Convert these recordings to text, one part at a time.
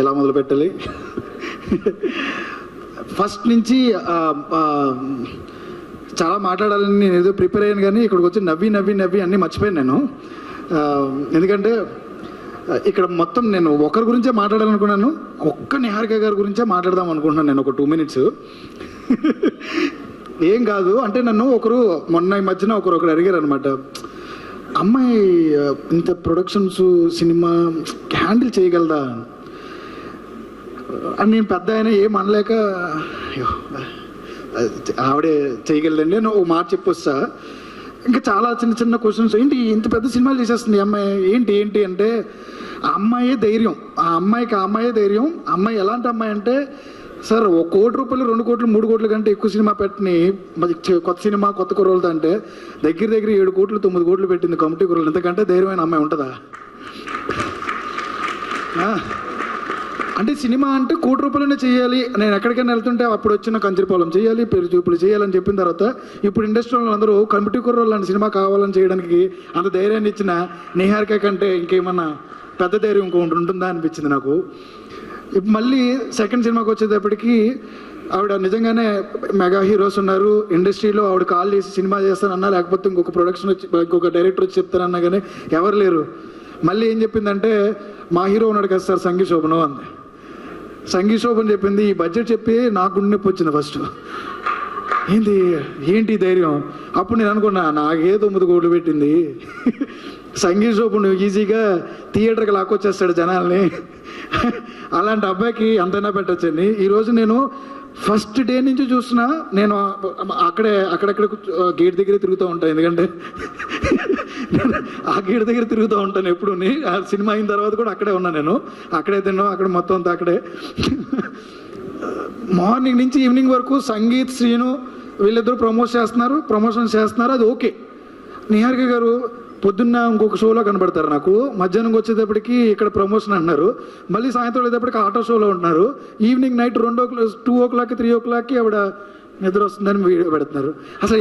ఎలా మొదలు పెట్టాలి? ఫస్ట్ నుంచి చాలా మాట్లాడాలని నేను ఏదో ప్రిపేర్ అయ్యాను, కానీ ఇక్కడికి వచ్చి నవ్వి అన్నీ మర్చిపోయాను నేను. ఎందుకంటే ఇక్కడ మొత్తం నేను ఒకరి గురించే మాట్లాడాలనుకున్నాను, ఒక్క నిహారిక గారి గురించే మాట్లాడదాం అనుకుంటున్నాను నేను ఒక 2 minutes. ఏం కాదు అంటే నన్ను మొన్న ఈ మధ్యన ఒకరు అడిగారు అనమాట, అమ్మాయి ఇంత ప్రొడక్షన్స్ సినిమా హ్యాండిల్ చేయగలదా అని. నేను పెద్ద ఆయన ఏం అనలేక ఆవిడే చేయగలదండి అని ఒక మాట చెప్పొస్తా. ఇంకా చాలా చిన్న క్వశ్చన్స్, ఏంటి ఇంత పెద్ద సినిమాలు చేసేస్తుంది అమ్మాయి, ఏంటి అంటే ఆ అమ్మాయే ధైర్యం, ఆ అమ్మాయే ధైర్యం. అమ్మాయి ఎలాంటి అమ్మాయి అంటే, సార్ 1 కోటి రూపాయలు 2 కోట్లు 3 కోట్ల కంటే ఎక్కువ సినిమా పెట్టిని కొత్త సినిమా కొత్త కుర్రోళ్ళతో అంటే దగ్గర 7 కోట్లు 9 కోట్లు పెట్టింది కమిటీ కుర్రోళ్ళు. ఎంతకంటే ధైర్యమైన అమ్మాయి ఉంటుందా? అంటే సినిమా అంటే 1 కోటి రూపాయలనే చేయాలి, నేను ఎక్కడికైనా వెళ్తుంటే అప్పుడు వచ్చిన కంచిపాలెం చేయాలి, పేరు చూపులు చేయాలని చెప్పిన తర్వాత ఇప్పుడు ఇండస్ట్రీలో అందరూ కమిటీ కుర్రోళ్ళు లాంటి సినిమా కావాలని చేయడానికి అంత ధైర్యాన్ని ఇచ్చిన నిహారిక కంటే ఇంకేమన్నా పెద్ద ధైర్యం ఇంకొకటి ఉంటుందా అనిపించింది నాకు. ఇప్పుడు మళ్ళీ సెకండ్ సినిమాకి వచ్చేటప్పటికి ఆవిడ నిజంగానే మెగా హీరోస్ ఉన్నారు ఇండస్ట్రీలో, ఆవిడ కాల్ చేసి సినిమా చేస్తానన్నా, లేకపోతే ఇంకొక ప్రొడక్షన్ వచ్చి ఇంకొక డైరెక్టర్ వచ్చి చెప్తానన్నా కానీ ఎవరు లేరు. మళ్ళీ ఏం చెప్పిందంటే, మా హీరో ఉన్నాడు కదా సార్ సంగీ శోభను అంది. సంగీ శోభన్ చెప్పింది, ఈ బడ్జెట్ చెప్పి నాకు గుండె నొప్పి వచ్చింది ఫస్ట్. ఏంటి ధైర్యం? అప్పుడు నేను అనుకున్నా, నాకే 9 కోట్లు పెట్టింది, సంగీ శోభను ఈజీగా థియేటర్కి లాక్కొచ్చేస్తాడు జనాల్ని, అలాంటి అబ్బాయికి అంతైనా పెట్టచ్చండి. ఈరోజు నేను ఫస్ట్ డే నుంచి చూస్తున్నా, నేను అక్కడెక్కడ గేట్ దగ్గర తిరుగుతూ ఉంటాను, ఎందుకంటే ఆ గేట్ దగ్గర తిరుగుతూ ఉంటాను ఎప్పుడు. ఆ సినిమా అయిన తర్వాత కూడా అక్కడే ఉన్నా, నేను అక్కడే తిన్నాను, అక్కడ మొత్తం అంతా అక్కడే. మార్నింగ్ నుంచి ఈవినింగ్ వరకు సంగీత్ శ్రీను వీళ్ళిద్దరూ ప్రమోషన్ చేస్తున్నారు, అది ఓకే. నిహారిక గారు పొద్దున్న ఇంకొక షోలో కనబడతారు నాకు, మధ్యాహ్నం వచ్చేటప్పటికి ఇక్కడ ప్రమోషన్ అంటున్నారు, మళ్ళీ సాయంత్రం వెళ్ళేటప్పటికి ఆటో షోలో ఉంటున్నారు, ఈవినింగ్ నైట్ 2 o'clock 3 o'clock ఆవిడ నిద్ర వస్తుందని వీడియో పెడుతున్నారు. అసలు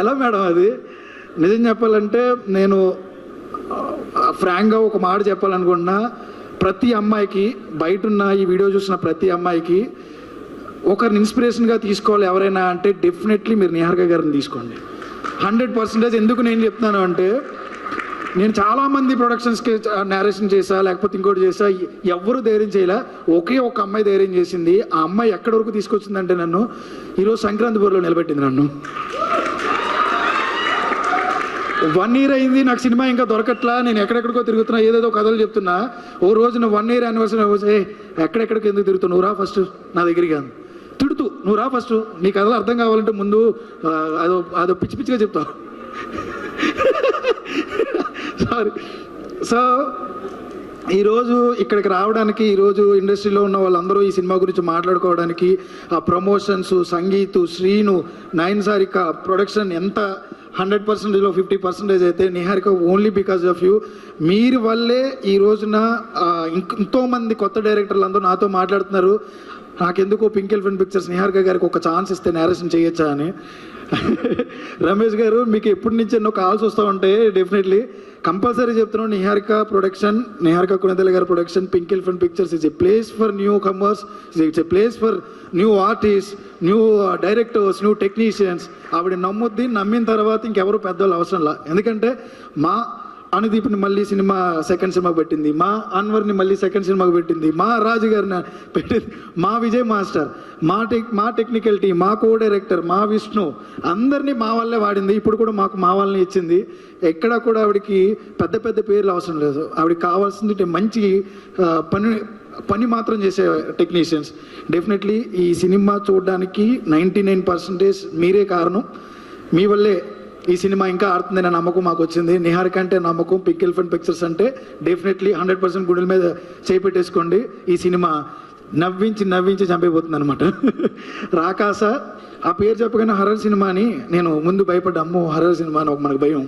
ఎలా మేడం అది? నిజం చెప్పాలంటే నేను ఫ్రాంక్గా ఒక మాట చెప్పాలనుకుంటున్నా, ప్రతి అమ్మాయికి, బయటున్న ఈ వీడియో చూసిన ప్రతి అమ్మాయికి ఒకరిని ఇన్స్పిరేషన్గా తీసుకోవాలి ఎవరైనా అంటే డెఫినెట్లీ మీరు నిహారిక గారిని తీసుకోండి 100%. ఎందుకు నేను చెప్తున్నాను అంటే, నేను చాలామంది ప్రొడక్షన్స్కి నేరేషన్ చేసా, లేకపోతే ఇంకోటి చేసా, ఎవరు ధైర్యం చేయలే, ఒకే ఒక అమ్మాయి ధైర్యం చేసింది. ఆ అమ్మాయి ఎక్కడి వరకు తీసుకొచ్చిందంటే నన్ను ఈరోజు సంక్రాంతి బోర్లో నిలబెట్టింది నన్ను. 1 year అయింది నాకు సినిమా ఇంకా దొరకట్లా, నేను ఎక్కడెక్కడికో తిరుగుతున్నా, ఏదేదో కథలు చెప్తున్నా. ఓ రోజు 1 year యానివర్సరీ ఎక్కడెక్కడికి ఎందుకు తిరుగుతావు, నువ్వు రా ఫస్ట్ నా దగ్గరికి అని తిడుతూ, నువ్వు రా ఫస్ట్, నీ కథలు అర్థం కావాలంటే ముందు అదో పిచ్చిగా చెప్తావు. సారీ. సో ఈరోజు ఇక్కడికి రావడానికి, ఈరోజు ఇండస్ట్రీలో ఉన్న వాళ్ళందరూ ఈ సినిమా గురించి మాట్లాడుకోవడానికి, ఆ ప్రమోషన్స్, సంగీత్, శ్రీను, నయన్ సారిక ప్రొడక్షన్ ఎంత 100%లో 50% అయితే Niharika only because of you. మీరు వల్లే ఈ రోజున ఎంతోమంది కొత్త డైరెక్టర్లు అందరూ నాతో మాట్లాడుతున్నారు, నాకెందుకో పింక్ ఎలిఫెంట్ పిక్చర్స్ నిహారిక గారికి ఒక ఛాన్స్ ఇస్తే నేరేషన్ చేయొచ్చా అని. రమేష్ గారు మీకు ఎప్పటి నుంచి ఎన్నో కాల్స్ వస్తూ ఉంటాయి, డెఫినెట్లీ కంపల్సరీ చెప్తున్నాను, నిహారిక ప్రొడక్షన్, నిహారిక కొనిదెల గారి production, pink elephant pictures is a place for new comers, it's a place for new artist, new directors, new technicians. ఆవిడ నమ్ముద్ది, నమ్మిన తర్వాత ఇంకెవరు పెద్దవాళ్ళు అవసరంలా. ఎందుకంటే మా అనుదీప్ని మళ్ళీ సెకండ్ సినిమాకి పెట్టింది, మా అన్వర్ని మళ్ళీ సెకండ్ సినిమాకి పెట్టింది, మా రాజు గారిని పెట్టింది, మా విజయ్ మాస్టర్, మా టెక్నికల్ టీం, మా కో డైరెక్టర్, మా విష్ణు, అందరినీ మా వాళ్ళే వాడింది. ఇప్పుడు కూడా మాకు మా వాళ్ళని ఇచ్చింది. ఎక్కడా కూడా ఆవిడకి పెద్ద పేర్లు అవసరం లేదు. ఆవిడకి కావాల్సింది మంచి పని మాత్రం చేసే టెక్నీషియన్స్. డెఫినెట్లీ ఈ సినిమా చూడడానికి 99% మీరే కారణం. మీ వల్లే ఈ సినిమా ఇంకా ఆడుతుందనే నమ్మకం మాకు వచ్చింది. నిహారిక అంటే నమ్మకం, పింక్ ఎలిఫెంట్ పిక్చర్స్ అంటే డెఫినెట్లీ 100% గుండెల మీద చేపెట్టేసుకోండి. ఈ సినిమా నవ్వించి చంపైపోతుంది అనమాట. రాకాస ఆ పేరు చెప్పగానే హర్రర్ సినిమా అని నేను ముందు భయపడ్డా, అమ్మో హర్రర్ సినిమా అని మనకు భయం.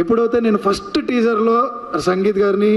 ఎప్పుడైతే నేను ఫస్ట్ టీజర్లో సంగీత్ గారిని